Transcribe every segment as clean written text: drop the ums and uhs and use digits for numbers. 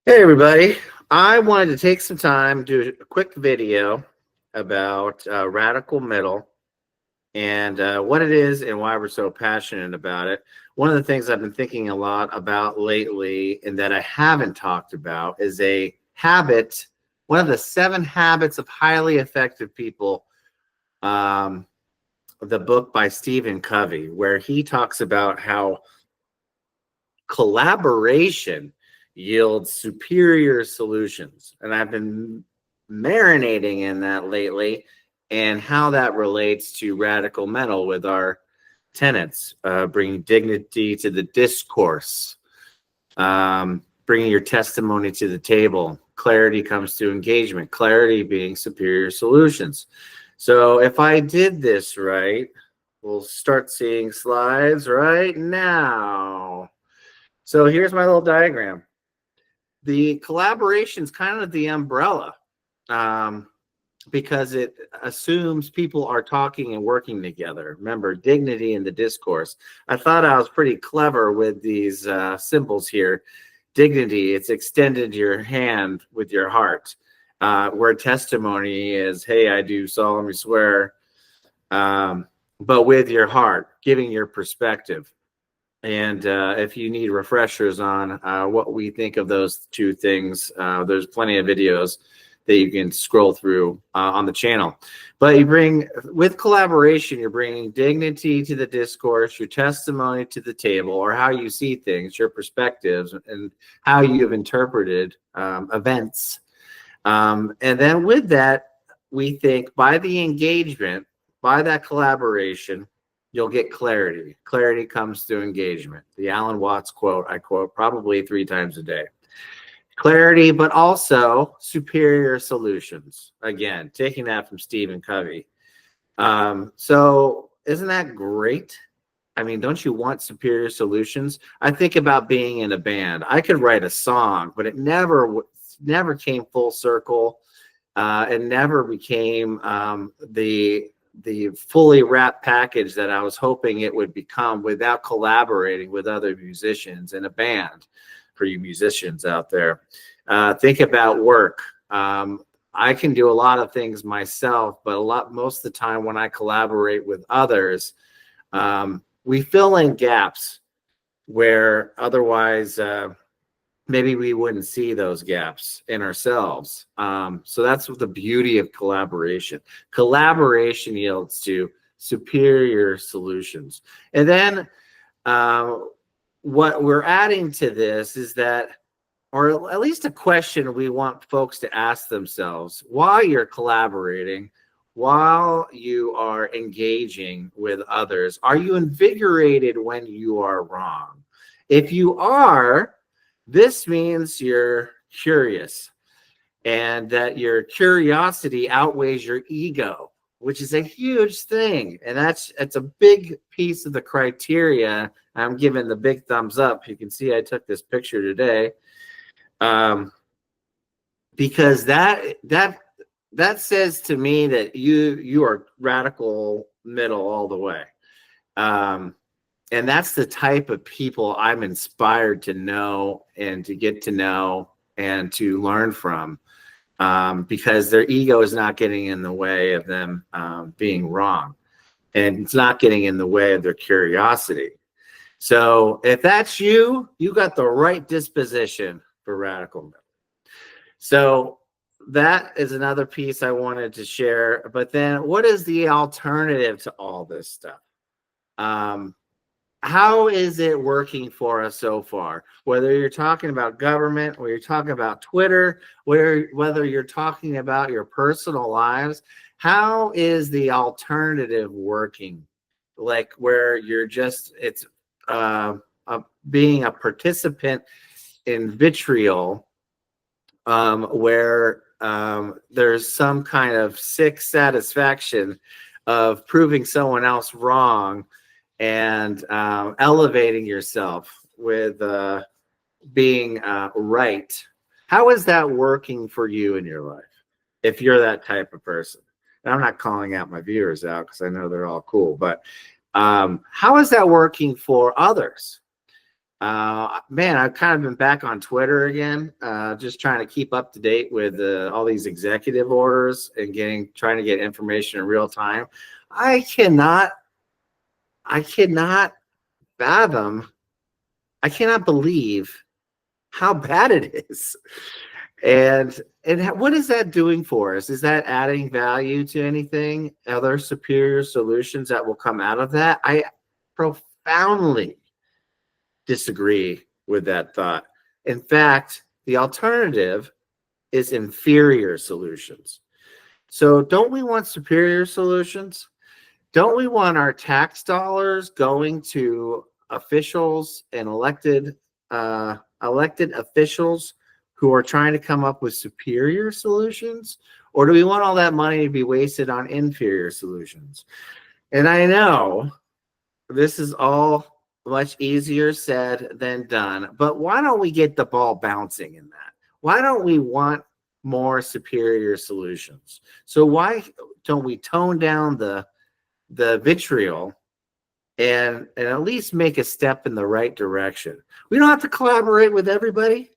Hey everybody, I wanted to take some time to do a quick video about radical middle and what it is and why we're so passionate about it. One of the things I've been thinking a lot about lately and that I haven't talked about is a habit, one of the 7 habits of highly effective people, um, the book by Stephen Covey, where he talks about how collaboration yields superior solutions. And I've been marinating in that lately and how that relates to radical mental with our tenets, bringing dignity to the discourse, bringing your testimony to the table. Clarity comes to engagement, clarity being superior solutions. So if I did this right, we'll start seeing slides right now. So here's my little diagram. The collaboration is kind of the umbrella, um, because it assumes people are talking and working together. Remember, dignity in the discourse. I thought I was pretty clever with these symbols here. Dignity, it's extended your hand with your heart. Where testimony is, hey, I do solemnly swear, but with your heart, giving your perspective. And if you need refreshers on what we think of those two things, there's plenty of videos that you can scroll through on the channel. But you bring, with collaboration, you're bringing dignity to the discourse, your testimony to the table, or how you see things, your perspectives, and how you've interpreted events. And then with that, we think by the engagement, by that collaboration, you'll get clarity. Clarity comes through engagement. The Alan Watts quote, I quote probably 3 times a day. Clarity, but also superior solutions. Again, taking that from Stephen Covey. So isn't that great? I mean, don't you want superior solutions? I think about being in a band. I could write a song, but it never came full circle. It never became the fully wrapped package that I was hoping it would become without collaborating with other musicians in a band. For you musicians out there, think about work. I can do a lot of things myself, but most of the time when I collaborate with others, we fill in gaps where otherwise maybe we wouldn't see those gaps in ourselves. So that's what the beauty of collaboration. Collaboration yields to superior solutions. And then what we're adding to this is that, or at least a question we want folks to ask themselves while you're collaborating, while you are engaging with others, are you invigorated when you are wrong? If you are, this means you're curious and that your curiosity outweighs your ego, which is a huge thing. And it's a big piece of the criteria. I'm giving the big thumbs up. You can see I took this picture today, because that says to me that you are radical middle all the way. And that's the type of people I'm inspired to know and to get to know and to learn from, because their ego is not getting in the way of them being wrong. And it's not getting in the way of their curiosity. So if that's you, you got the right disposition for radical middle. So that is another piece I wanted to share. But then what is the alternative to all this stuff? How is it working for us so far? Whether you're talking about government, or you're talking about Twitter, whether you're talking about your personal lives, how is the alternative working? Like where you're just, it's being a participant in vitriol, where there's some kind of sick satisfaction of proving someone else wrong and elevating yourself with being right. How is that working for you in your life if you're that type of person? And I'm not calling out my viewers out because I know they're all cool, but how is that working for others? Man, I've kind of been back on Twitter again, just trying to keep up to date with all these executive orders and trying to get information in real time. I cannot fathom, I cannot believe how bad it is. And what is that doing for us? Is that adding value to anything? Other superior solutions that will come out of that? I profoundly disagree with that thought. In fact, the alternative is inferior solutions. So don't we want superior solutions? Don't we want our tax dollars going to officials and elected officials who are trying to come up with superior solutions? Or do we want all that money to be wasted on inferior solutions? And I know this is all much easier said than done, but why don't we get the ball bouncing in that? Why don't we want more superior solutions? So why don't we tone down the vitriol and at least make a step in the right direction? We don't have to collaborate with everybody,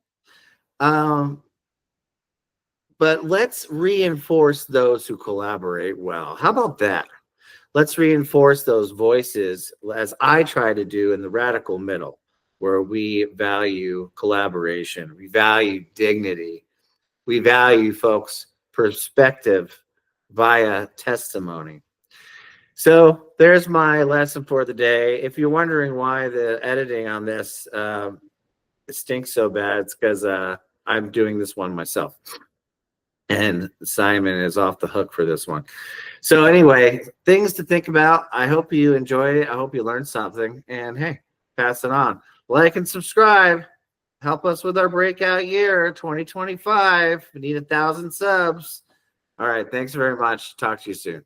but let's reinforce those who collaborate well. How about that? Let's reinforce those voices, as I try to do in the radical middle, where we value collaboration, we value dignity, we value folks' perspective via testimony. So there's my lesson for the day. If you're wondering why the editing on this stinks so bad, it's because I'm doing this one myself. And Simon is off the hook for this one. So anyway, things to think about. I hope you enjoyed it. I hope you learned something. And hey, pass it on. Like and subscribe. Help us with our breakout year, 2025. We need 1,000 subs. All right. Thanks very much. Talk to you soon.